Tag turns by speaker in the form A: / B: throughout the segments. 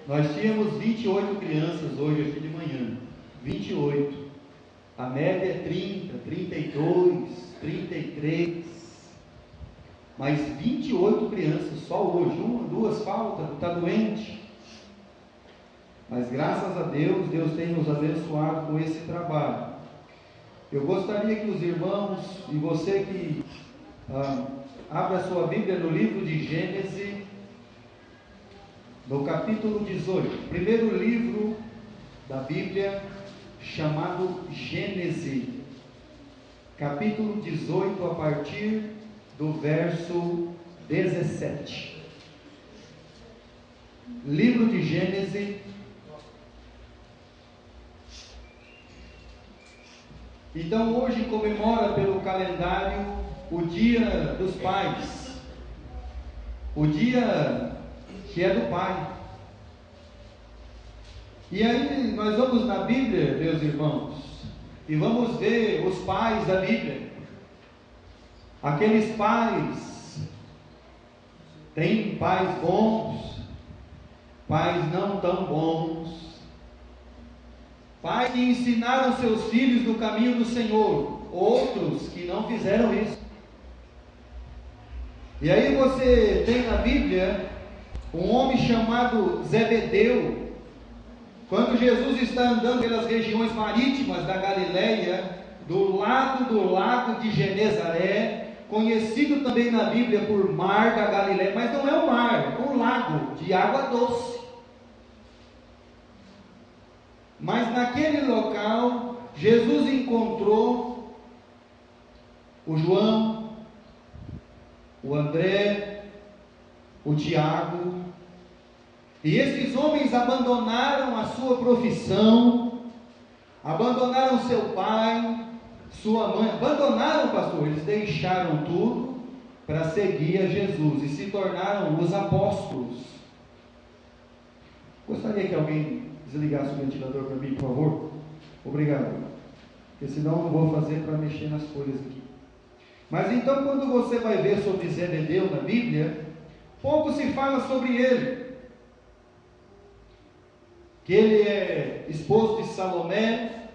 A: Nós tínhamos 28 crianças hoje aqui de manhã. 28. A média é 30, 32, 33. Mas 28 crianças só hoje. Uma, duas faltam, está doente. Mas graças a Deus, Deus tem nos abençoado com esse trabalho. Eu gostaria que os irmãos e você que abra sua Bíblia no livro de Gênesis, no capítulo 18, primeiro livro da Bíblia, chamado Gênesis, capítulo 18, a partir do verso 17. Livro de Gênesis. Então hoje comemora pelo calendário o Dia dos Pais, o dia que é do Pai. E aí nós vamos na Bíblia, meus irmãos, e vamos ver os pais da Bíblia. Aqueles pais, tem pais bons, pais não tão bons, pais que ensinaram seus filhos no caminho do Senhor, outros que não fizeram isso. E aí você tem na Bíblia um homem chamado Zebedeu. Quando Jesus está andando pelas regiões marítimas da Galileia, do lado do lago de Genezaré, conhecido também na Bíblia por Mar da Galileia, mas não é um mar, é um lago de água doce. Mas naquele local, Jesus encontrou o João, o André, o Tiago, e esses homens abandonaram a sua profissão, abandonaram seu pai, sua mãe, abandonaram, pastor, eles deixaram tudo para seguir a Jesus e se tornaram os apóstolos. Gostaria que alguém desligasse o ventilador para mim, por favor? Obrigado, porque senão eu não vou fazer para mexer nas folhas aqui. Mas então, quando você vai ver sobre Zebedeu na Bíblia, pouco se fala sobre ele. Que ele é esposo de Salomé,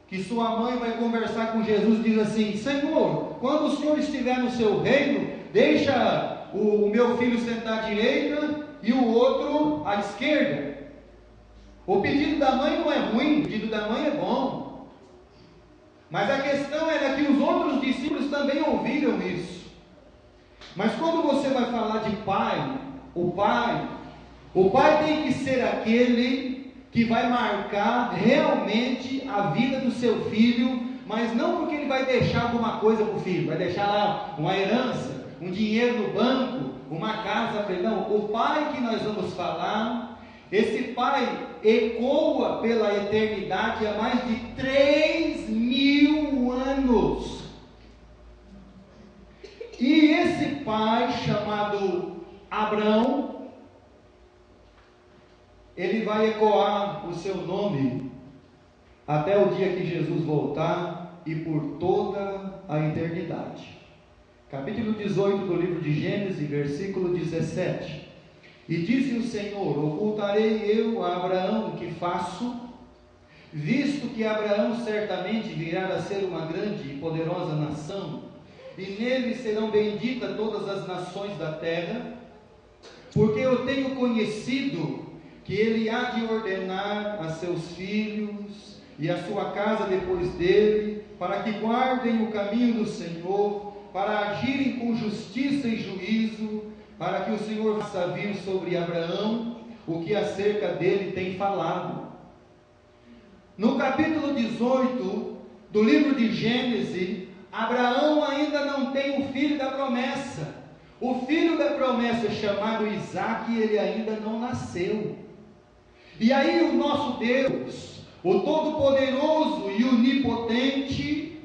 A: que sua mãe vai conversar com Jesus e diz assim: Senhor, quando o Senhor estiver no seu reino, deixa o meu filho sentar à direita e o outro à esquerda. O pedido da mãe não é ruim, o pedido da mãe é bom. Mas a questão era que os outros discípulos também ouviram isso. Mas quando você vai falar de pai, o pai tem que ser aquele que vai marcar realmente a vida do seu filho, mas não porque ele vai deixar alguma coisa para o filho, vai deixar lá uma herança, um dinheiro no banco, uma casa para ele. Não, o pai que nós vamos falar, esse pai ecoa pela eternidade há mais de 3.000 anos. E esse pai chamado Abraão, ele vai ecoar o seu nome até o dia que Jesus voltar e por toda a eternidade. Capítulo 18 do livro de Gênesis, versículo 17. E disse o Senhor: ocultarei eu a Abraão o que faço, visto que Abraão certamente virá a ser uma grande e poderosa nação, e nele serão benditas todas as nações da terra, porque eu tenho conhecido que ele há de ordenar a seus filhos e a sua casa depois dele, para que guardem o caminho do Senhor, para agirem com justiça e juízo, para que o Senhor faça vir sobre Abraão o que acerca dele tem falado. No capítulo 18 do livro de Gênesis, Abraão ainda não tem o filho da promessa. O filho da promessa, chamado Isaque, ele ainda não nasceu. E aí o nosso Deus, o Todo-Poderoso e Onipotente,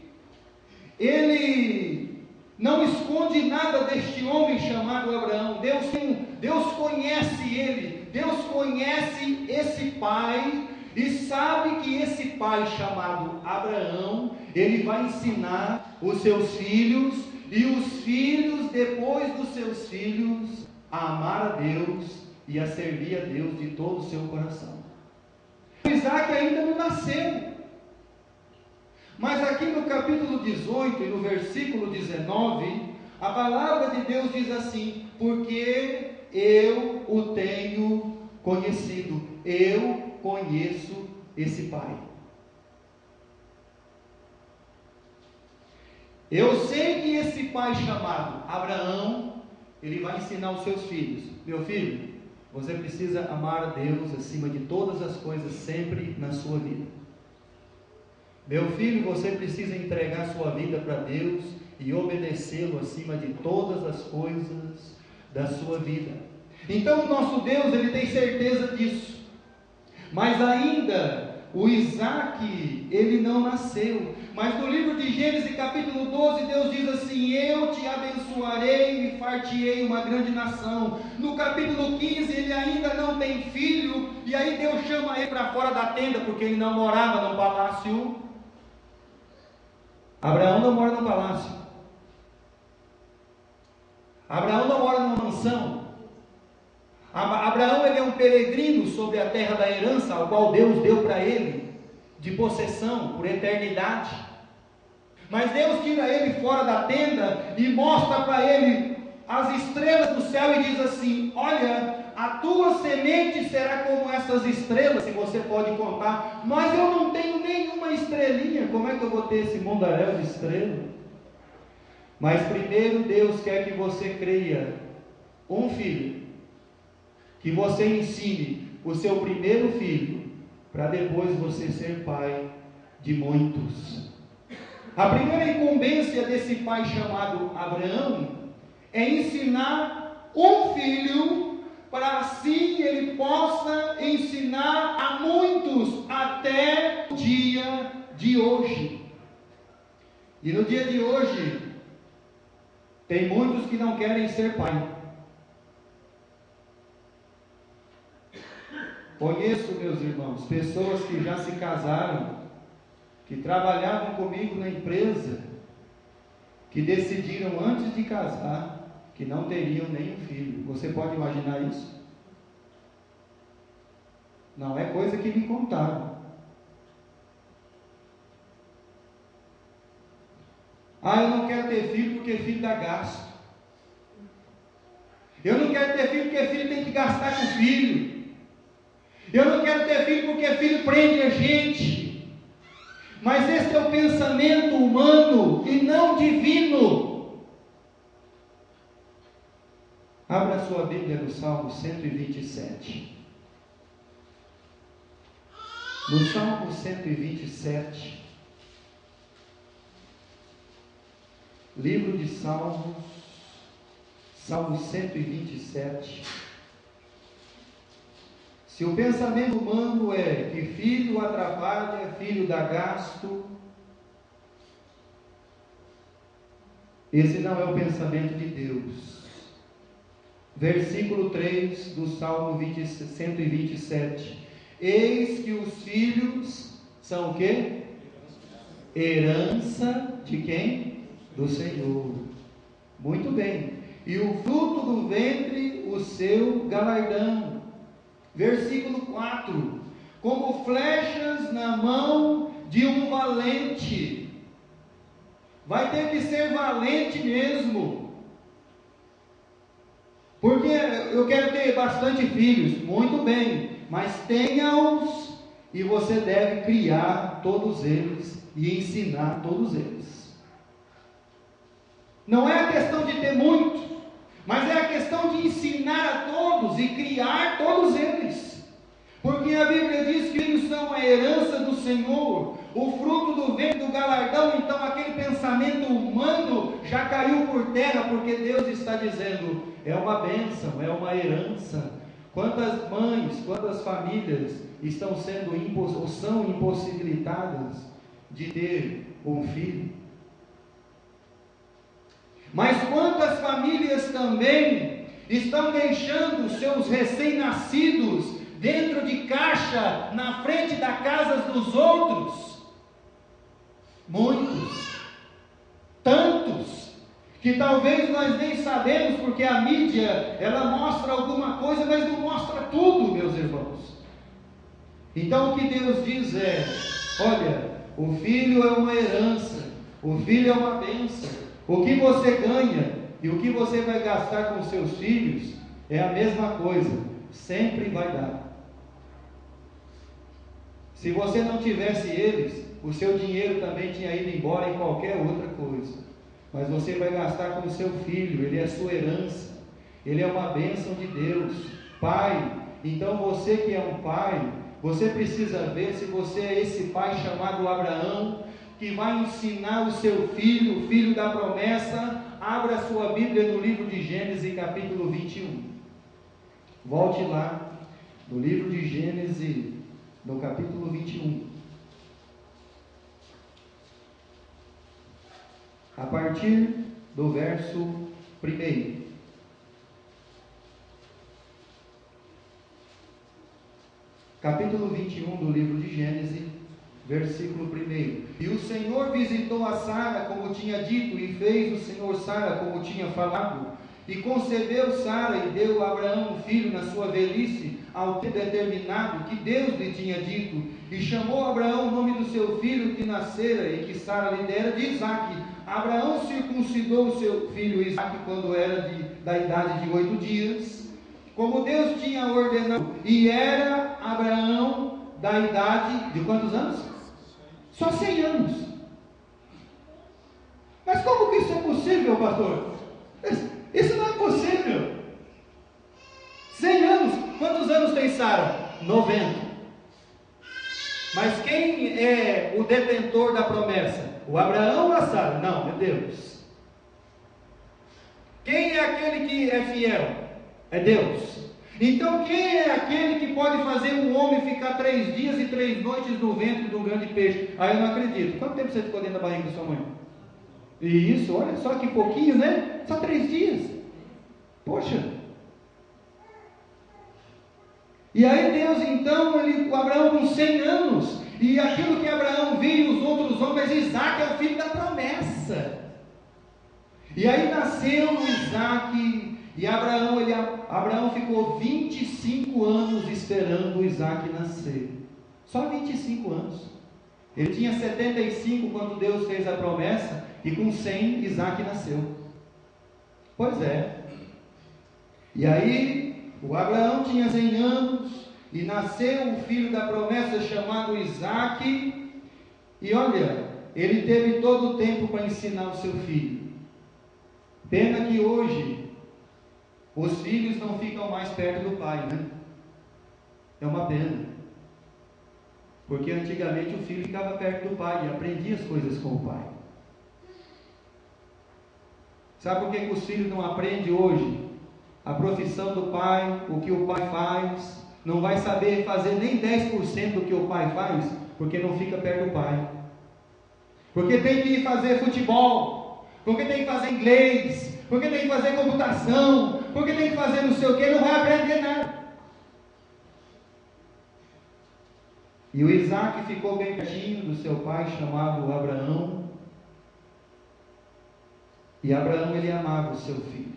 A: Ele não esconde nada deste homem chamado Abraão. Deus conhece ele, Deus conhece esse pai, e sabe que esse pai chamado Abraão, ele vai ensinar os seus filhos, e os filhos depois dos seus filhos, a amar a Deus e a servir a Deus de todo o seu coração. Isaac ainda não nasceu. Mas aqui no capítulo 18 e no versículo 19, a palavra de Deus diz assim: porque eu o tenho conhecido, eu conheço esse pai. Eu sei que esse pai chamado Abraão, ele vai ensinar os seus filhos: meu filho, você precisa amar a Deus acima de todas as coisas sempre na sua vida. Meu filho, você precisa entregar sua vida para Deus e obedecê-lo acima de todas as coisas da sua vida. Então o nosso Deus, ele tem certeza disso. Mas ainda o Isaac, ele não nasceu. Mas no livro de Gênesis capítulo 12, Deus diz assim: eu te abençoarei e far-te-ei uma grande nação. No capítulo 15, ele ainda não tem filho, e aí Deus chama ele para fora da tenda, porque ele não morava no palácio. Abraão não mora no palácio. Abraão não mora numa mansão. Abraão, ele é um peregrino sobre a terra da herança, ao qual Deus deu para ele, de possessão, por eternidade. Mas Deus tira ele fora da tenda e mostra para ele as estrelas do céu e diz assim: olha, a tua semente será como essas estrelas, se você pode contar. Mas eu não tenho nenhuma estrelinha, como é que eu vou ter esse mundaréu de estrela? Mas primeiro Deus quer que você cria um filho, que você ensine o seu primeiro filho, para depois você ser pai de muitos. A primeira incumbência desse pai chamado Abraão é ensinar um filho, para assim ele possa ensinar a muitos até o dia de hoje. E no dia de hoje, tem muitos que não querem ser pai. Conheço, meus irmãos, pessoas que já se casaram, que trabalhavam comigo na empresa, que decidiram antes de casar que não teriam nenhum filho. Você pode imaginar isso? Não é coisa que me contaram. Eu não quero ter filho porque filho dá gasto. Eu não quero ter filho porque filho tem que gastar com filho. Eu não quero ter filho porque filho prende a gente. Mas esse é o pensamento humano e não divino. Abra a sua Bíblia no Salmo 127. No Salmo 127, livro de Salmos, Salmo 127. Se o pensamento humano é que filho atrapalha, filho dá gasto, esse não é o pensamento de Deus. Versículo 3 do Salmo 127. Eis que os filhos são o quê? Herança de quem? Do Senhor. Muito bem. E o fruto do ventre, o seu galardão. Versículo 4. Como flechas na mão de um valente. Vai ter que ser valente mesmo. Porque eu quero ter bastante filhos. Muito bem. Mas tenha-os e você deve criar todos eles e ensinar todos eles. Não é a questão de ter muito, mas é a questão de ensinar a todos e criar todos eles. Porque a Bíblia diz que eles são a herança do Senhor, o fruto do ventre do galardão. Então aquele pensamento humano já caiu por terra, porque Deus está dizendo: é uma bênção, é uma herança. Quantas mães, quantas famílias estão sendo ou são impossibilitadas de ter um filho? Mas quantas famílias também estão deixando seus recém-nascidos dentro de caixa, na frente da casa dos outros? Muitos, tantos, que talvez nós nem sabemos, porque a mídia, ela mostra alguma coisa, mas não mostra tudo, meus irmãos. Então o que Deus diz é: olha, o filho é uma herança, o filho é uma bênção. O que você ganha e o que você vai gastar com seus filhos é a mesma coisa, sempre vai dar. Se você não tivesse eles, o seu dinheiro também tinha ido embora em qualquer outra coisa. Mas você vai gastar com o seu filho, ele é sua herança, ele é uma bênção de Deus. Pai, então você que é um pai, você precisa ver se você é esse pai chamado Abraão, que vai ensinar o seu filho, o filho da promessa. Abra a sua Bíblia no livro de Gênesis, capítulo 21. Volte lá, no livro de Gênesis, no capítulo 21. A partir do verso 1. Capítulo 21 do livro de Gênesis, versículo 1. E o Senhor visitou a Sara como tinha dito, e fez o Senhor Sara como tinha falado. E concebeu Sara e deu a Abraão um filho na sua velhice, ao tempo determinado que Deus lhe tinha dito. E chamou Abraão o nome do seu filho que nascera e que Sara lhe dera de Isaque. Abraão circuncidou o seu filho Isaque quando era da idade de 8 dias, como Deus tinha ordenado, e era Abraão da idade de quantos anos? Só 100 anos. Mas como que isso é possível, pastor? Isso não é possível. 100 anos. Quantos anos tem Sara? 90. Mas quem é o detentor da promessa? O Abraão ou a Sara? Não, é Deus. Quem é aquele que é fiel? É Deus. Então quem é aquele que pode fazer um homem ficar 3 dias e 3 noites no ventre de um grande peixe? Aí eu não acredito. Quanto tempo você ficou dentro da barriga da sua mãe? Isso, olha só que pouquinho, né? Só 3 dias. Poxa. E aí Deus então, o Abraão com 100 anos, e aquilo que Abraão viu os outros homens, Isaque é o filho da promessa. E aí nasceu Isaque, e Abraão ficou 25 anos esperando Isaque nascer. Só 25 anos. Ele tinha 75 quando Deus fez a promessa, e com 100 Isaque nasceu. Pois é. E aí o Abraão tinha 100 anos, e nasceu o filho da promessa chamado Isaque, e olha, ele teve todo o tempo para ensinar o seu filho. Pena que hoje, os filhos não ficam mais perto do pai, né? É uma pena. Porque antigamente o filho ficava perto do pai, e aprendia as coisas com o pai. Sabe por que os filhos não aprendem hoje? A profissão do pai, o que o pai faz, não vai saber fazer nem 10% do que o pai faz, porque não fica perto do pai. Porque tem que ir fazer futebol, porque tem que fazer inglês, porque tem que fazer computação, porque tem que fazer não sei o que, não vai aprender nada. E o Isaque ficou bem pertinho do seu pai, chamado Abraão. E Abraão, ele amava o seu filho.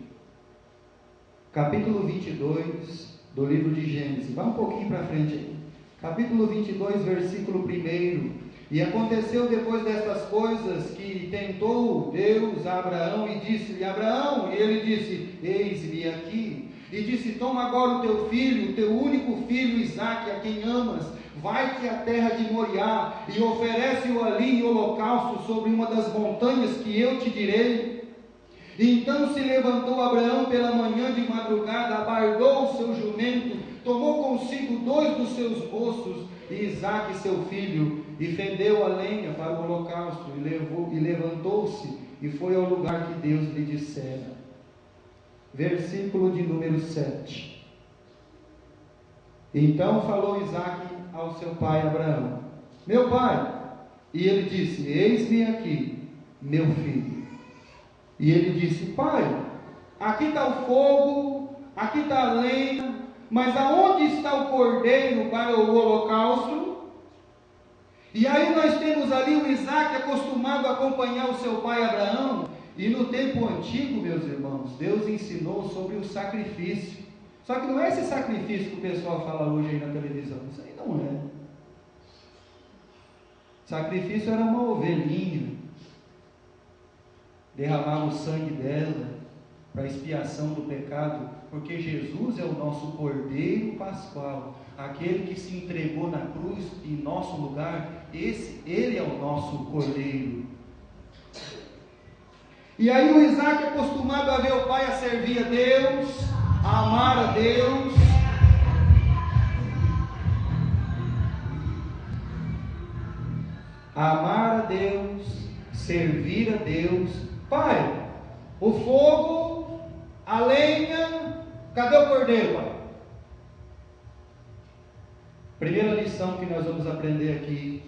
A: Capítulo 22 do livro de Gênesis. Vai um pouquinho para frente aí. Capítulo 22, versículo 1. E aconteceu depois destas coisas que tentou Deus a Abraão e disse-lhe: Abraão, e ele disse: eis-me aqui. E disse: toma agora o teu filho, o teu único filho Isaque, a quem amas, vai-te à terra de Moriá e oferece-o ali em holocausto sobre uma das montanhas que eu te direi. Então se levantou Abraão pela manhã de madrugada, abardou o seu jumento, tomou consigo 2 dos seus moços e Isaque seu filho, e fendeu a lenha para o holocausto, e levantou-se e foi ao lugar que Deus lhe dissera. Versículo de número 7. Então falou Isaque ao seu pai Abraão: meu pai. E ele disse: eis-me aqui, meu filho. E ele disse: pai, aqui está o fogo, aqui está a lenha, mas aonde está o cordeiro para o holocausto? E aí nós temos ali o Isaque acostumado a acompanhar o seu pai Abraão, E no tempo antigo, meus irmãos, Deus ensinou sobre o sacrifício. Só que não é esse sacrifício que o pessoal fala hoje aí na televisão. Isso aí não é. Sacrifício era uma ovelhinha. Derramava o sangue dela para expiação do pecado, porque Jesus é o nosso Cordeiro Pascual, aquele que se entregou na cruz em nosso lugar. Ele é o nosso Cordeiro. E aí o Isaac é acostumado a ver o pai a servir a Deus, a amar a Deus. A amar a Deus, servir a Deus. Pai, o fogo, a lenha, cadê o cordeiro, pai? Primeira lição que nós vamos aprender aqui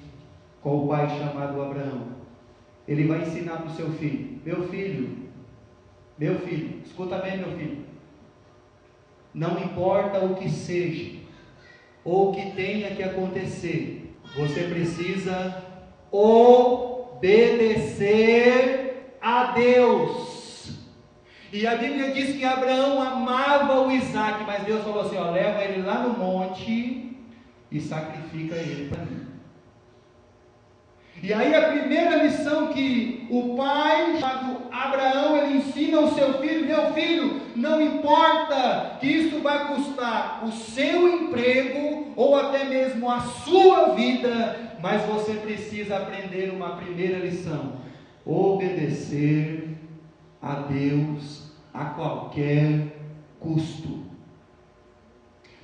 A: com o pai chamado Abraão. Ele vai ensinar para o seu filho: meu filho, escuta bem, meu filho. Não importa o que seja, ou o que tenha que acontecer, você precisa obedecer a Deus. E a Bíblia diz que Abraão amava o Isaac, mas Deus falou assim: ó, leva ele lá no monte e sacrifica ele para mim. E aí a primeira lição que o pai chamado Abraão, ele ensina ao seu filho: meu filho, não importa que isso vai custar o seu emprego ou até mesmo a sua vida, mas você precisa aprender uma primeira lição: obedecer a Deus a qualquer custo.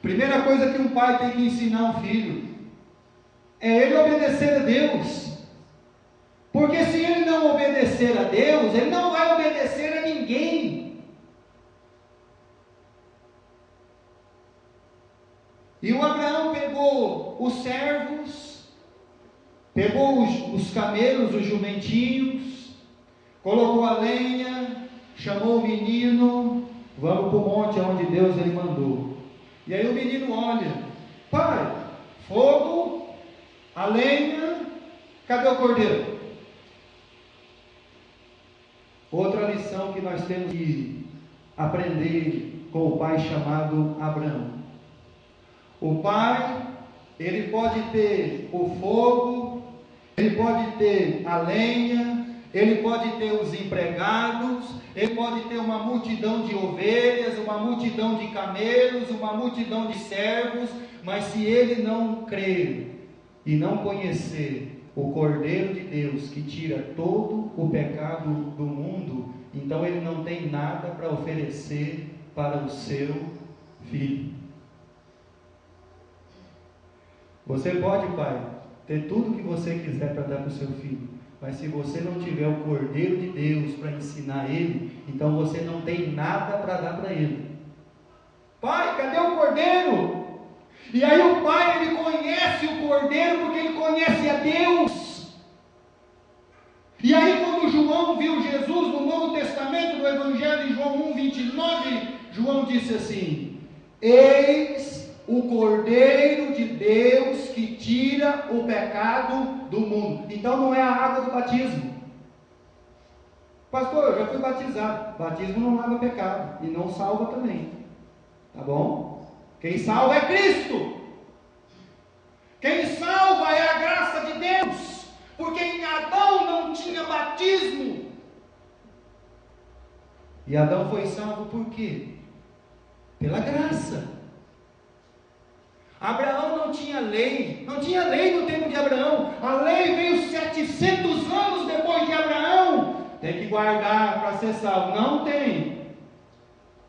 A: Primeira coisa que um pai tem que ensinar ao filho é ele obedecer a Deus. Porque se ele não obedecer a Deus, ele não vai obedecer a ninguém. E o Abraão pegou os servos, pegou os camelos, os jumentinhos, colocou a lenha, chamou o menino: vamos para o monte onde Deus ele mandou. E aí o menino olha: pai, fogo, a lenha, cadê o cordeiro? Outra lição que nós temos que aprender com o pai chamado Abraão. O pai, ele pode ter o fogo, ele pode ter a lenha, ele pode ter os empregados, ele pode ter uma multidão de ovelhas, uma multidão de camelos, uma multidão de servos, mas se ele não crer e não conhecer o Cordeiro de Deus que tira todo o pecado do mundo, então ele não tem nada para oferecer para o seu filho. Você pode, pai, ter tudo que você quiser para dar para o seu filho, mas se você não tiver o Cordeiro de Deus para ensinar ele, então você não tem nada para dar para ele. Pai, cadê o Cordeiro? E aí o pai, ele conhece o Cordeiro porque ele conhece a Deus. E aí quando João viu Jesus no Novo Testamento, no Evangelho de João 1:29, João disse assim: eis o Cordeiro de Deus que tira o pecado do mundo. Então não é a água do batismo. Pastor, eu já fui batizado. Batismo não lava pecado e não salva também. Tá bom? Quem salva é Cristo. Quem salva é a graça de Deus. Porque em Adão não tinha batismo. E Adão foi salvo por quê? Pela graça. Abraão não tinha lei. Não tinha lei no tempo de Abraão. A lei veio 700 anos depois de Abraão. Tem que guardar para ser salvo. Não tem.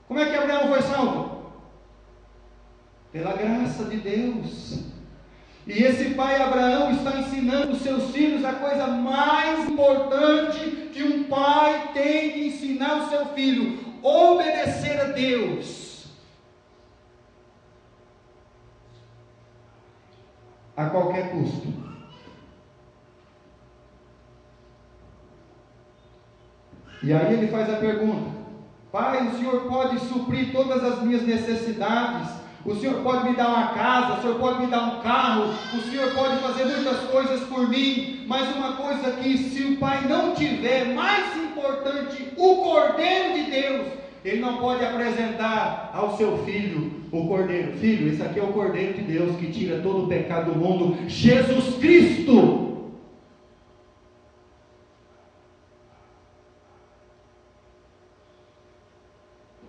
A: Como é que Abraão foi salvo? Pela graça de Deus. E esse pai Abraão está ensinando os seus filhos a coisa mais importante que um pai tem que ensinar o seu filho: obedecer a Deus a qualquer custo. E aí ele faz a pergunta: pai, o senhor pode suprir todas as minhas necessidades, O Senhor pode me dar uma casa, o Senhor pode me dar um carro, o Senhor pode fazer muitas coisas por mim, mas uma coisa que se o pai não tiver, mais importante, o Cordeiro de Deus, ele não pode apresentar ao seu filho o Cordeiro. Filho, esse aqui é o Cordeiro de Deus que tira todo o pecado do mundo, Jesus Cristo.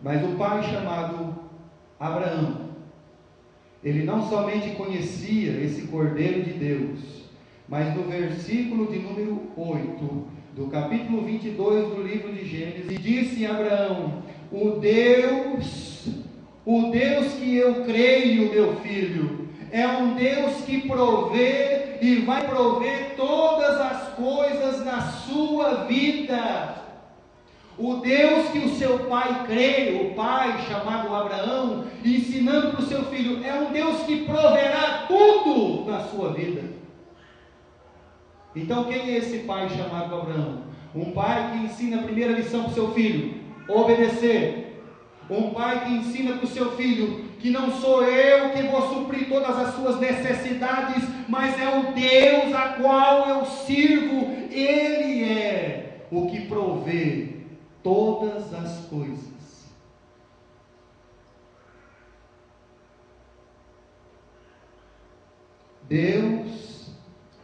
A: Mas o pai chamado Abraão, ele não somente conhecia esse Cordeiro de Deus, mas no versículo de número 8, do capítulo 22 do livro de Gênesis, disse a Abraão: o Deus que eu creio, meu filho, é um Deus que provê e vai prover todas as coisas na sua vida. O Deus que o seu pai crê, o pai chamado Abraão, ensinando para o seu filho, é um Deus que proverá tudo na sua vida. Então quem é esse pai chamado Abraão? Um pai que ensina a primeira lição para o seu filho: obedecer. Um pai que ensina para o seu filho que não sou eu que vou suprir todas as suas necessidades, mas é o Deus a qual eu sirvo. Ele é o que provê todas as coisas. Deus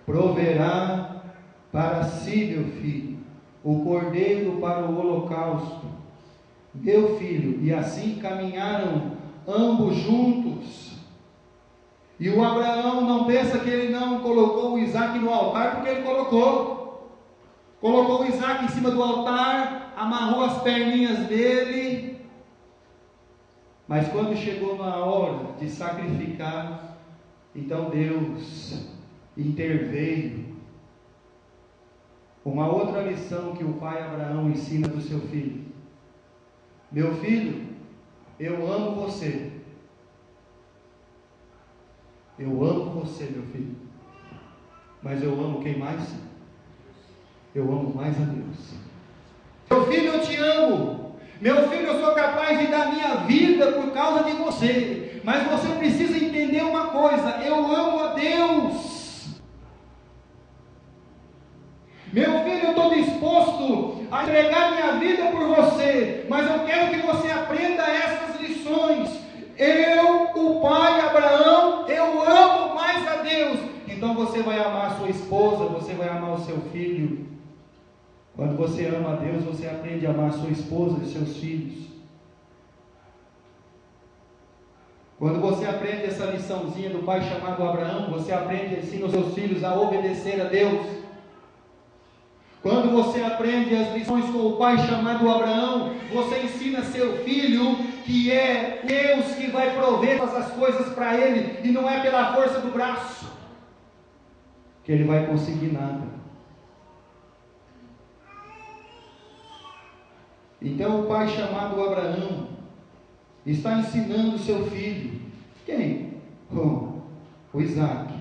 A: proverá para si, meu filho, o cordeiro para o holocausto, meu filho. E assim caminharam ambos juntos. E o Abraão não pensa que ele não colocou o Isaac no altar, porque ele colocou o Isaac em cima do altar, amarrou as perninhas dele, mas quando chegou na hora de sacrificar, então Deus interveio. Uma outra lição que o pai Abraão ensina para o seu filho: meu filho, eu amo você. Eu amo você, meu filho. Mas eu amo quem mais? Eu amo mais a Deus. Meu filho, eu te amo. Meu filho, eu sou capaz de dar minha vida por causa de você. Mas você precisa entender uma coisa: eu amo a Deus. Meu filho, eu estou disposto a entregar minha vida por você, mas eu quero que você aprenda essas lições. Eu, o pai Abraão, eu amo mais a Deus. Então você vai amar a sua esposa, você vai amar o seu filho. Quando você ama a Deus, você aprende a amar a sua esposa e seus filhos. Quando você aprende essa liçãozinha do pai chamado Abraão, você aprende e ensina os seus filhos a obedecer a Deus. Quando você aprende as lições com o pai chamado Abraão, você ensina seu filho que é Deus que vai prover todas as coisas para ele, e não é pela força do braço que ele vai conseguir nada. Então o pai chamado Abraão está ensinando seu filho. Quem? O Isaac.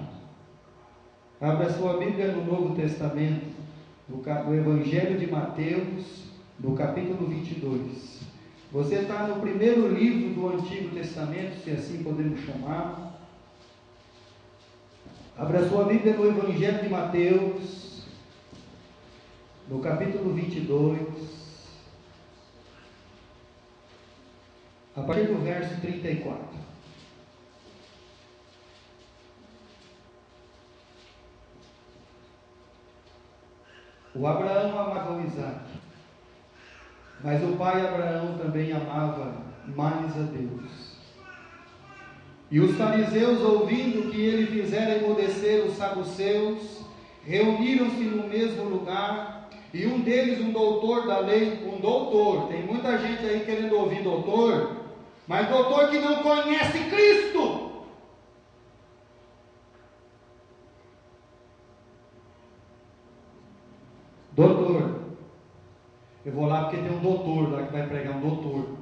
A: Abra sua Bíblia no Novo Testamento, do Evangelho de Mateus, no capítulo 22. Você está no primeiro livro do Antigo Testamento, se assim podemos chamar. Abra sua Bíblia no Evangelho de Mateus, no capítulo 22, a partir do verso 34. O Abraão amava o Isaac, mas o pai Abraão também amava mais a Deus. E os fariseus, ouvindo que ele fizera emudecer os saduceus, reuniram-se no mesmo lugar, e um deles, um doutor da lei, tem muita gente aí querendo ouvir doutor, mas doutor que não conhece Cristo. Doutor, eu vou lá porque tem um doutor lá que vai pregar, um doutor.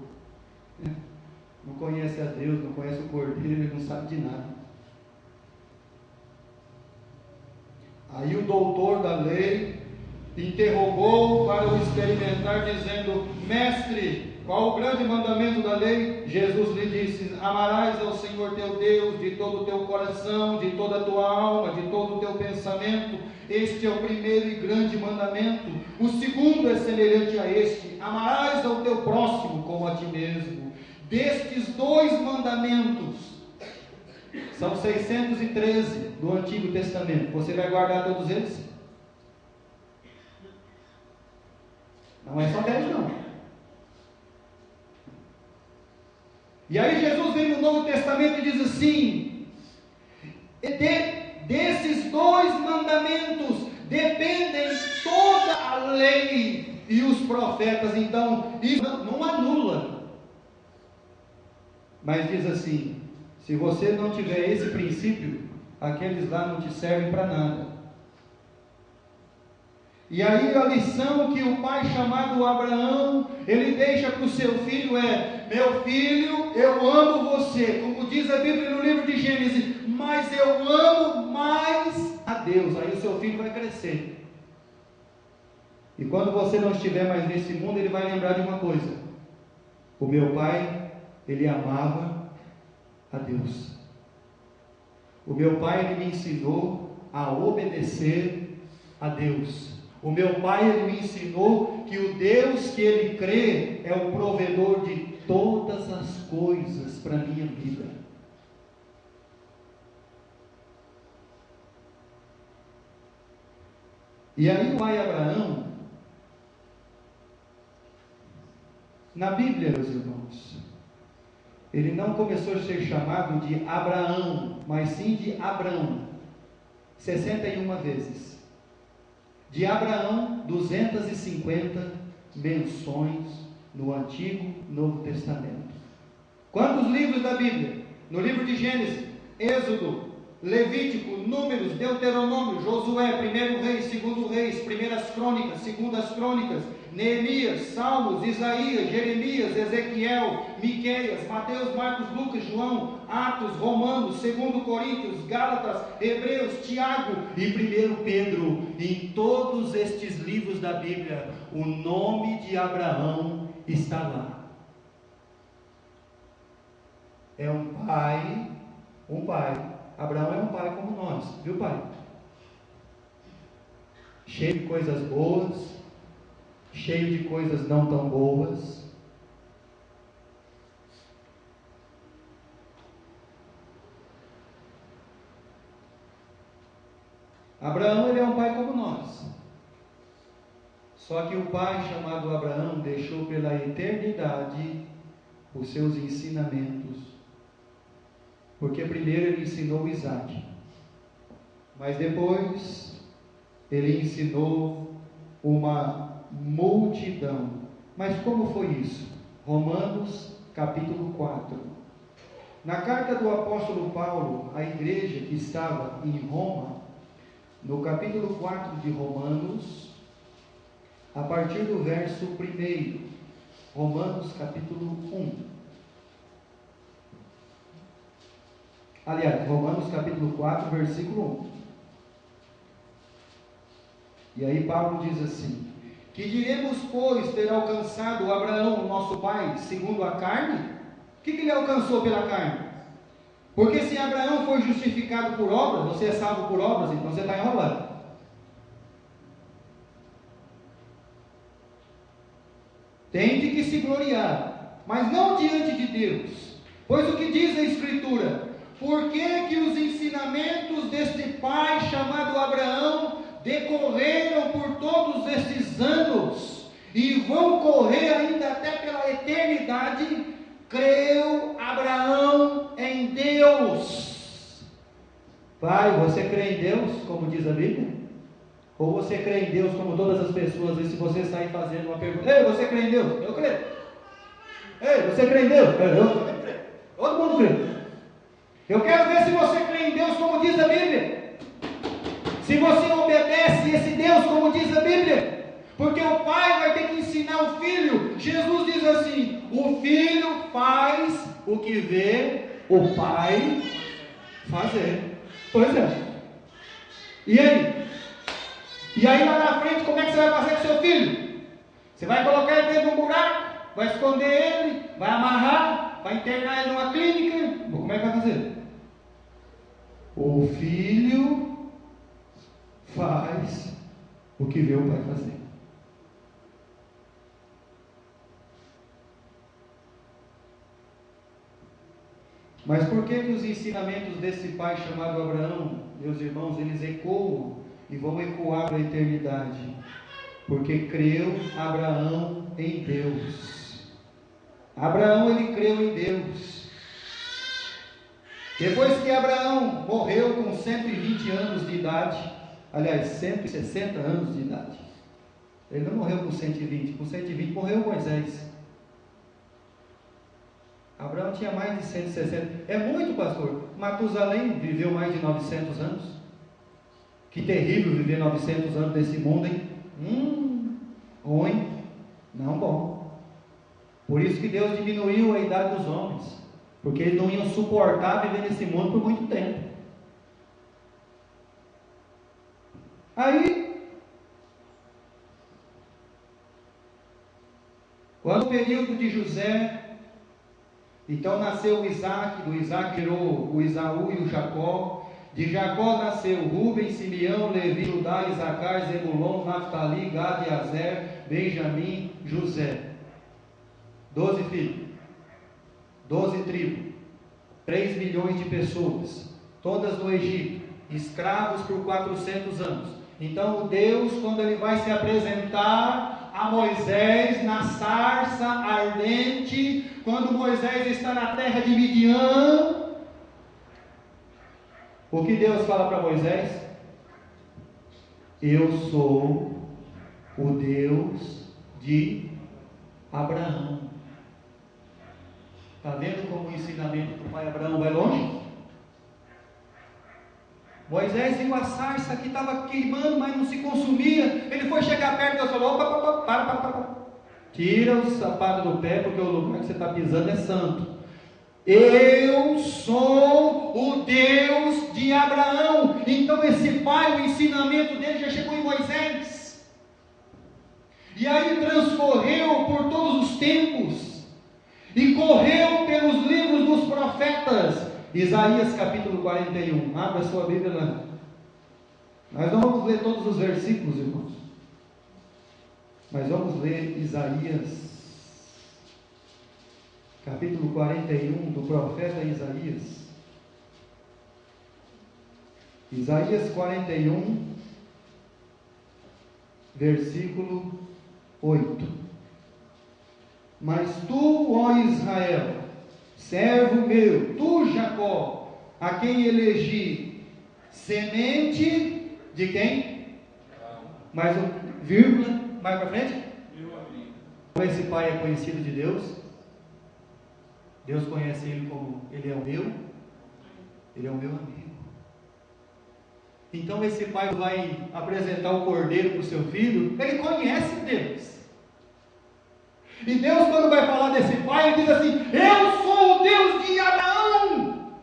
A: Não conhece a Deus, não conhece o Cordeiro, ele não sabe de nada. Aí o doutor da lei interrogou para o experimentar, dizendo: mestre, Qual o grande mandamento da lei? Jesus lhe disse: amarás ao Senhor teu Deus de todo o teu coração, de toda a tua alma, de todo o teu pensamento. Este é o primeiro e grande mandamento. O segundo é semelhante a este: amarás ao teu próximo como a ti mesmo. Destes dois mandamentos, são 613 do Antigo Testamento. Você vai guardar todos eles? Não é só 10 não. E aí Jesus vem no Novo Testamento e diz assim: desses dois mandamentos dependem toda a lei e os profetas. Então isso não anula, mas diz assim: se você não tiver esse princípio, aqueles lá não te servem para nada. E aí a lição que o pai chamado Abraão, ele deixa para o seu filho é: meu filho, eu amo você, como diz a Bíblia no livro de Gênesis, mas eu amo mais a Deus. Aí o seu filho vai crescer, e quando você não estiver mais nesse mundo, ele vai lembrar de uma coisa: o meu pai, ele amava a Deus. O meu pai, ele me ensinou a obedecer a Deus. O meu pai, ele me ensinou que o Deus que ele crê é o provedor de todas as coisas para a minha vida. E aí o pai Abraão, na Bíblia, meus irmãos, ele não começou a ser chamado de Abraão, mas sim de Abrão, 61 vezes. De Abraão, 250 menções no Antigo e Novo Testamento. Quantos livros da Bíblia? No livro de Gênesis, Êxodo, Levítico, Números, Deuteronômio, Josué, 1 Reis, 2 Reis, 1 Crônicas, 2 Crônicas, Neemias, Salmos, Isaías, Jeremias, Ezequiel, Miqueias, Mateus, Marcos, Lucas, João, Atos, Romanos, 2 Coríntios, Gálatas, Hebreus, Tiago e 1 Pedro. Em todos estes livros da Bíblia, o nome de Abraão está lá. É um pai. Abraão é um pai como nós, viu, pai? Cheio de coisas boas, cheio de coisas não tão boas. Abraão, ele é um pai como nós. Só que o pai chamado Abraão deixou pela eternidade os seus ensinamentos. Porque primeiro ele ensinou Isaac, mas depois ele ensinou uma multidão. Mas como foi isso? Romanos capítulo 4. Na carta do apóstolo Paulo à igreja que estava em Roma, no capítulo 4 de Romanos, a partir do verso 1, Romanos capítulo 1. Aliás, Romanos capítulo 4, versículo 1. E aí Paulo diz assim: que diremos, pois, ter alcançado Abraão, nosso pai, segundo a carne? O que ele alcançou pela carne? Porque se Abraão foi justificado por obras, você é salvo por obras, então você está enrolando. Tente que se gloriar, mas não diante de Deus. Pois o que diz a Escritura? Por que os ensinamentos deste pai chamado Abraão decorreram por todos estes anos e vão correr ainda até pela eternidade? Creu Abraão em Deus. Pai, você crê em Deus, como diz a Bíblia? Ou você crê em Deus como todas as pessoas? E se você sair fazendo uma pergunta: ei, você crê em Deus? Eu creio. Ei, você crê em Deus? Eu também creio. Todo mundo crê. Eu quero ver se você crê em Deus como diz a Bíblia. Se você obedece esse Deus como diz a Bíblia. Porque o pai vai ter que ensinar o filho. Jesus diz assim: o filho faz o que vê o pai fazer. Pois é. E aí? E aí lá na frente, como é que você vai fazer com seu filho? Você vai colocar ele dentro de um buraco? vai esconder ele, vai amarrar, vai internar ele numa clínica. Como é que vai fazer? O filho faz o que vê o pai fazer. Mas por que os ensinamentos desse pai chamado Abraão, meus irmãos, eles ecoam e vão ecoar para a eternidade? Porque creu Abraão em Deus. Abraão, ele creu em Deus. Depois que Abraão morreu com 120 anos de idade, aliás, 160 anos de idade, ele não morreu com 120 morreu Moisés. Abraão tinha mais de 160. É muito, pastor. Matusalém viveu mais de 900 anos. Que terrível viver 900 anos desse mundo, hein? Ruim. Não bom. Por isso que Deus diminuiu a idade dos homens. Porque eles não iam suportar viver nesse mundo por muito tempo. Aí, quando o período de José, então nasceu o Isaac, do Isaac gerou o Esaú e o Jacó, de Jacó nasceu Rubem, Simeão, Levi, Judá, Isacar, Zebulon, Naftali, Gad, Azer, Benjamim, José. 12 filhos, 12 tribos, 3 milhões de pessoas, todas no Egito, escravos por 400 anos. Então Deus, quando Ele vai se apresentar a Moisés na sarça ardente, quando Moisés está na terra de Midian, o que Deus fala para Moisés? Eu sou o Deus de Abraão. Está vendo como o ensinamento do pai Abraão vai longe? Moisés viu a sarça que estava queimando, mas não se consumia. Ele foi chegar perto e Deus falou: opa, para. Tira o sapato do pé, porque o lugar que você está pisando é santo. Eu sou o Deus de Abraão. Então esse pai, o ensinamento dele já chegou em Moisés. E aí transcorreu por todos os tempos. E correu pelos livros dos profetas. Isaías capítulo 41. Abra sua Bíblia lá. Nós não vamos ler todos os versículos, irmãos. Mas vamos ler Isaías capítulo 41 do profeta Isaías. Isaías 41, versículo 8. Mas tu, ó Israel, servo meu, tu Jacó, a quem elegi, semente de quem? Mais um, vírgula, mais para frente? Meu amigo. Esse pai é conhecido de Deus. Deus conhece ele como ele é o meu amigo. Então esse pai vai apresentar o cordeiro para o seu filho, ele conhece Deus. E Deus, quando vai falar desse pai, ele diz assim: eu sou o Deus de Abraão.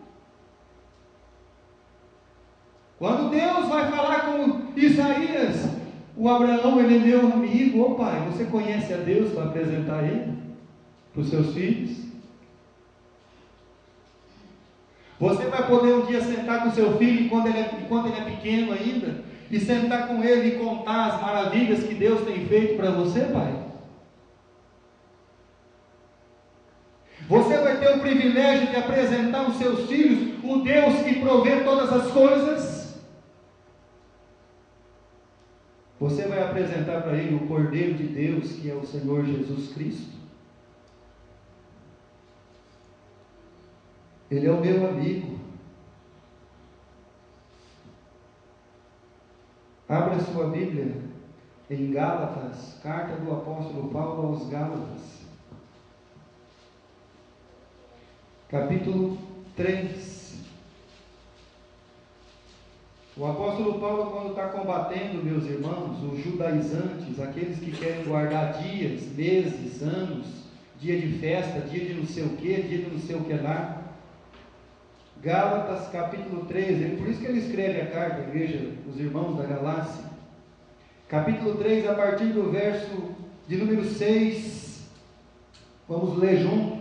A: Quando Deus vai falar com Isaías, o Abraão, ele é meu amigo. Ô pai, você conhece a Deus para apresentar ele para os seus filhos? Você vai poder um dia sentar com seu filho enquanto ele é pequeno ainda, e sentar com ele e contar as maravilhas que Deus tem feito para você, pai? Você vai ter o privilégio de apresentar aos seus filhos o Deus que provê todas as coisas? Você vai apresentar para ele o Cordeiro de Deus, que é o Senhor Jesus Cristo? Ele é o meu amigo. Abra sua Bíblia em Gálatas, carta do apóstolo Paulo aos Gálatas, capítulo 3. O apóstolo Paulo, quando está combatendo, meus irmãos, os judaizantes, aqueles que querem guardar dias, meses, anos, dia de festa, dia de não sei o que, dia de não sei o que lá. Gálatas capítulo 3, por isso que ele escreve a carta à igreja, os irmãos da Galácia. Capítulo 3, a partir do verso de número 6. Vamos ler junto.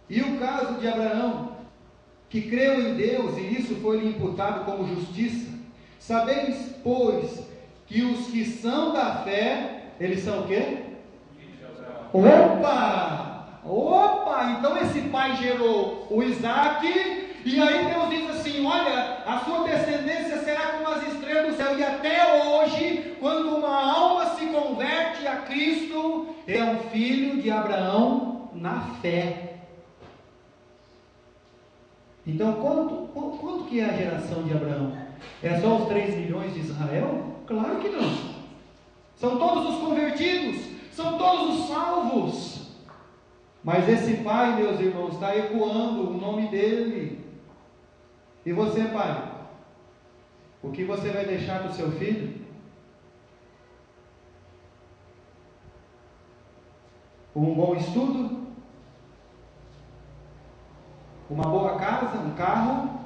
A: E o caso de Abraão, que creu em Deus e isso foi-lhe imputado como justiça. Sabeis, pois, que os que são da fé, eles são o quê? Opa! Então esse pai gerou o Isaac, e aí Deus diz assim: olha, a sua descendência será como as estrelas do céu. E até hoje, quando uma alma se converte a Cristo, é um filho de Abraão na fé. Então, quanto que é a geração de Abraão? É só os 3 milhões de Israel? Claro que não. São todos os convertidos, são todos os salvos. Mas esse pai, meus irmãos, está ecoando o nome dele. E você, pai? O que você vai deixar para o seu filho? Um bom estudo? Uma boa casa? Um carro?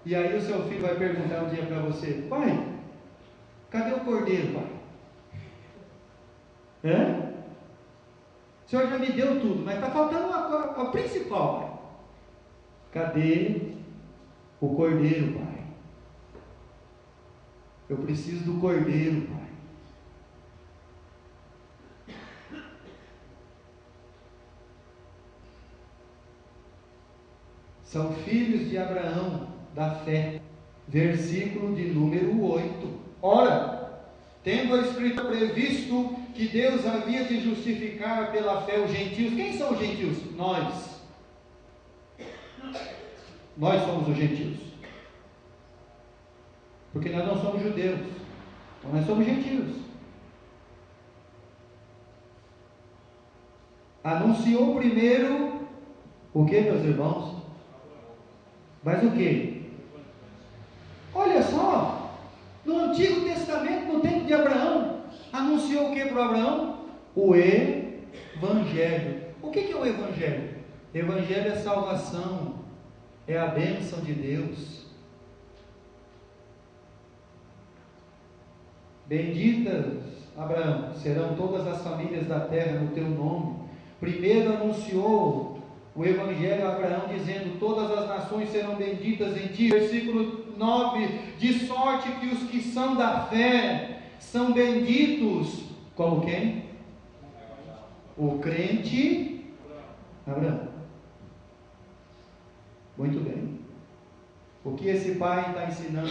A: E aí o seu filho vai perguntar um dia para você: pai, cadê o cordeiro, pai? O senhor já me deu tudo, mas está faltando a principal, pai. Cadê o cordeiro, pai? Eu preciso do cordeiro, pai. São filhos de Abraão da fé. Versículo de número 8. Ora, tendo a Escritura previsto que Deus havia de justificar pela fé os gentios. Quem são os gentios? Nós. Nós somos os gentios. Porque nós não somos judeus. Então nós somos gentios. Anunciou primeiro o que, meus irmãos? Mas o que? Olha só, no Antigo Testamento, no tempo de Abraão, anunciou o que para Abraão? O Evangelho. O que é o Evangelho? Evangelho é salvação, é a bênção de Deus. Benditas, Abraão, serão todas as famílias da terra no teu nome. Primeiro anunciou o Evangelho a Abraão, dizendo: todas as nações serão benditas em ti. Versículo 9: de sorte que os que são da fé são benditos. Como quem? O crente Abraão. Muito bem. O que esse pai está ensinando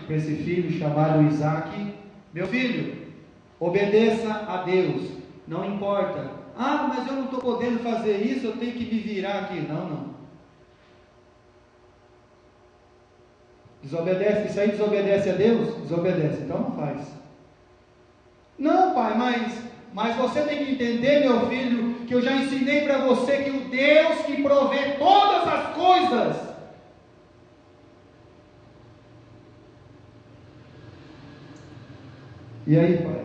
A: para esse filho chamado Isaac? Meu filho, obedeça a Deus, não importa. Ah, mas eu não estou podendo fazer isso, eu tenho que me virar aqui. Não. Desobedece, isso aí desobedece a Deus? Desobedece, então não faz. Não, pai, mas você tem que entender, meu filho, que eu já ensinei para você que o Deus que provê todas as coisas. E aí, pai?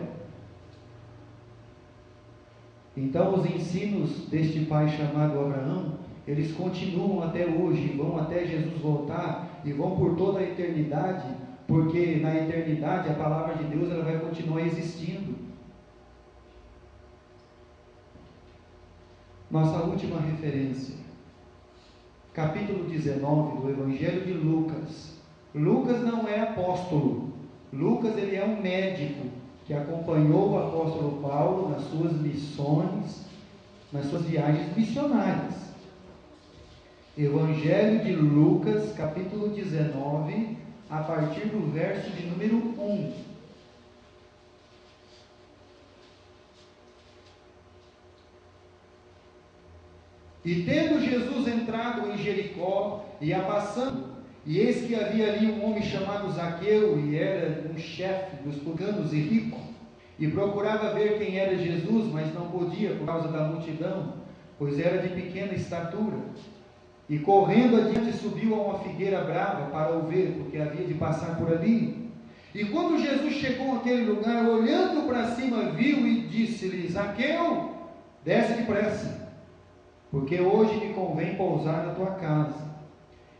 A: Então os ensinos deste pai chamado Abraão, eles continuam até hoje, vão até Jesus voltar e vão por toda a eternidade, porque na eternidade a palavra de Deus ela vai continuar existindo. Nossa última referência, capítulo 19 do Evangelho de Lucas. Lucas não é apóstolo, Lucas ele é um médico que acompanhou o apóstolo Paulo nas suas missões, nas suas viagens missionárias. Evangelho de Lucas, capítulo 19, a partir do verso de número 1. E tendo Jesus entrado em Jericó, ia passando, e eis que havia ali um homem chamado Zaqueu, e era um chefe dos publicanos e rico, e procurava ver quem era Jesus, mas não podia por causa da multidão, pois era de pequena estatura. E correndo adiante subiu a uma figueira brava para o ver, porque havia de passar por ali. E quando Jesus chegou àquele lugar, olhando para cima, viu e disse-lhe: Zaqueu, desce depressa, porque hoje me convém pousar na tua casa.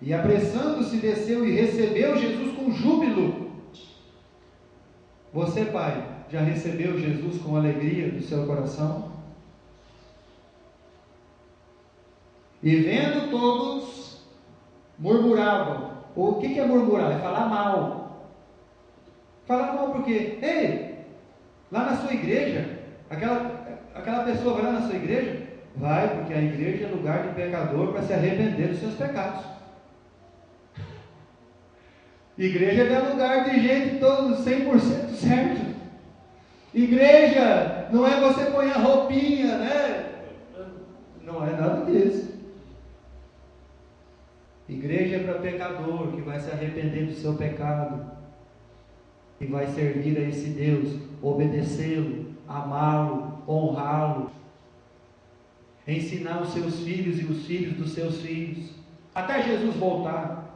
A: E apressando-se desceu e recebeu Jesus com júbilo. Você, pai, já recebeu Jesus com alegria do seu coração? E vendo todos, murmuravam. O que é murmurar? É falar mal. Falar mal por quê? Ei, lá na sua igreja, aquela pessoa vai lá na sua igreja? Vai, porque a igreja é lugar de pecador para se arrepender dos seus pecados. Igreja não é lugar de gente todo 100% certo. Igreja não é você pôr a roupinha, né? Não é nada disso. Igreja é para pecador que vai se arrepender do seu pecado e vai servir a esse Deus, obedecê-lo, amá-lo, honrá-lo, ensinar os seus filhos e os filhos dos seus filhos, até Jesus voltar.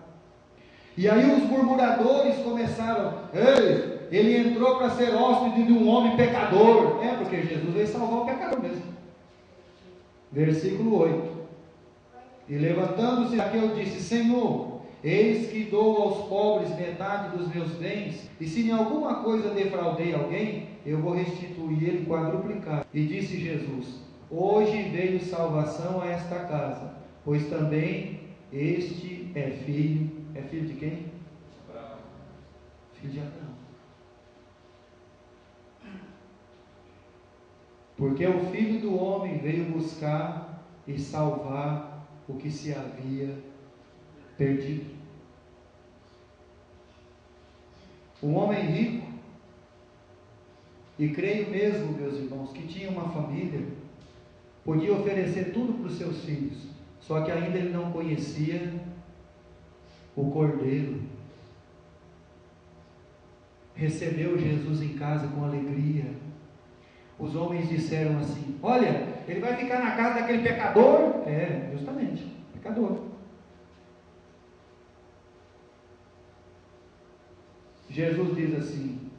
A: E aí os murmuradores começaram: ei, ele entrou para ser hóspede de um homem pecador. É, porque Jesus veio salvar o pecador mesmo. Versículo 8. E levantando-se Zaqueu disse: Senhor, eis que dou aos pobres metade dos meus bens, e se em alguma coisa defraudei alguém, eu vou restituir ele quadruplicado. E disse Jesus: hoje veio salvação a esta casa, pois também este é filho de quem? Abraão. Filho de Abraão. Porque o Filho do Homem veio buscar e salvar o que se havia perdido. Um homem rico, e creio mesmo, meus irmãos, que tinha uma família, podia oferecer tudo para os seus filhos, só que ainda ele não conhecia o Cordeiro. Recebeu Jesus em casa com alegria. Os homens disseram assim: olha, ele vai ficar na casa daquele pecador? É, justamente, pecador. Jesus diz assim: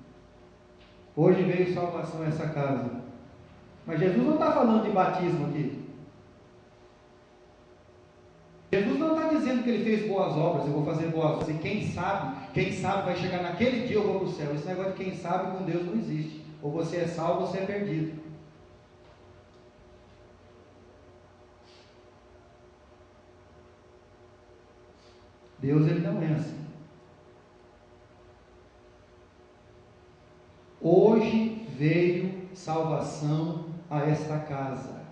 A: hoje veio salvação a essa casa. Mas Jesus não está falando de batismo aqui. Jesus não está dizendo que ele fez boas obras, eu vou fazer boas obras, e quem sabe vai chegar naquele dia eu vou para o céu. Esse negócio de quem sabe com Deus não existe. Ou você é salvo ou você é perdido. Deus, ele não é assim. Hoje veio salvação a esta casa,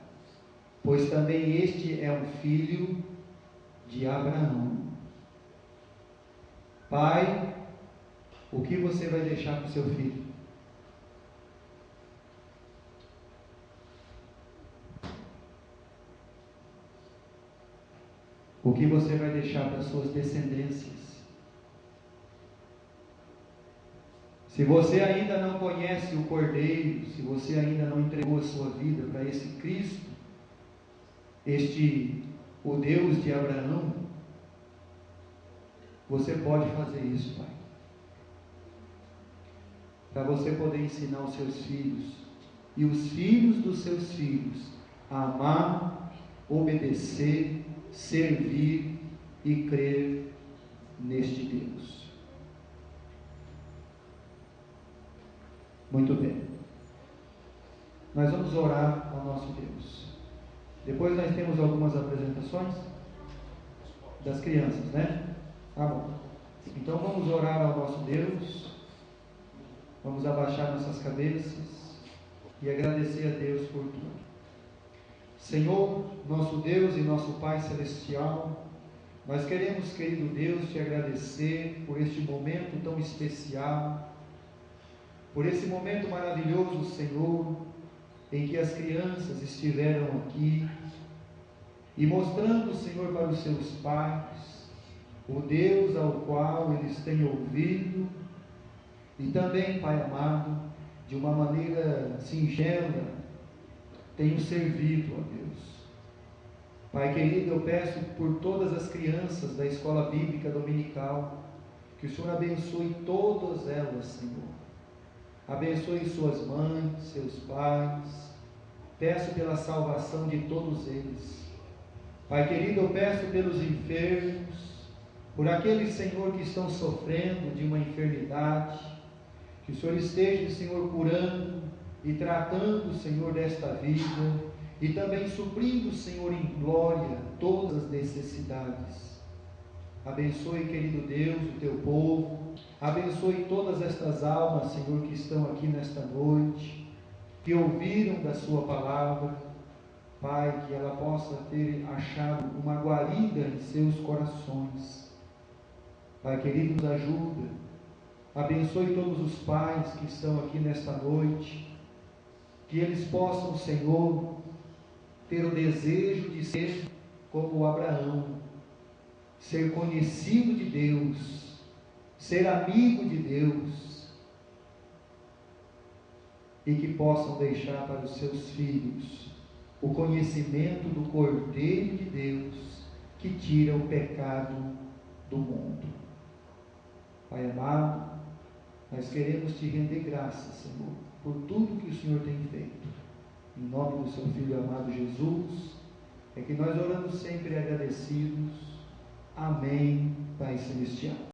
A: pois também este é um filho de Abraão. Pai, o que você vai deixar para o seu filho? O que você vai deixar para as suas descendências? Se você ainda não conhece o Cordeiro, se você ainda não entregou a sua vida para esse Cristo, o Deus de Abraão, você pode fazer isso, Pai. Para você poder ensinar os seus filhos e os filhos dos seus filhos a amar, obedecer, servir e crer neste Deus. Muito bem. Nós vamos orar ao nosso Deus. Depois nós temos algumas apresentações das crianças, né? Tá bom. Então vamos orar ao nosso Deus. Vamos abaixar nossas cabeças e agradecer a Deus por tudo. Senhor, nosso Deus e nosso Pai Celestial, nós queremos, querido Deus, te agradecer por este momento tão especial, por esse momento maravilhoso, Senhor, em que as crianças estiveram aqui e mostrando, Senhor, para os seus pais o Deus ao qual eles têm ouvido e também, Pai amado, de uma maneira singela, tenho servido, ó Deus. Pai querido, eu peço por todas as crianças da escola bíblica dominical, que o Senhor abençoe todas elas, Senhor. Abençoe suas mães, seus pais. Peço pela salvação de todos eles. Pai querido, eu peço pelos enfermos, por aqueles, Senhor, que estão sofrendo de uma enfermidade. Que o Senhor esteja, Senhor, curando e tratando, Senhor, desta vida e também suprindo, Senhor, em glória todas as necessidades. Abençoe, querido Deus, o teu povo. Abençoe todas estas almas, Senhor, que estão aqui nesta noite, que ouviram da sua palavra. Pai, que ela possa ter achado uma guarida em seus corações. Pai querido, nos ajuda. Abençoe todos os pais que estão aqui nesta noite, que eles possam, Senhor, ter o desejo de ser como Abraão, ser conhecido de Deus, ser amigo de Deus, e que possam deixar para os seus filhos o conhecimento do Cordeiro de Deus, que tira o pecado do mundo. Pai amado, nós queremos te render graças, Senhor, por tudo que o Senhor tem feito. Em nome do seu Filho amado Jesus, é que nós oramos sempre agradecidos. Amém, Pai Celestial.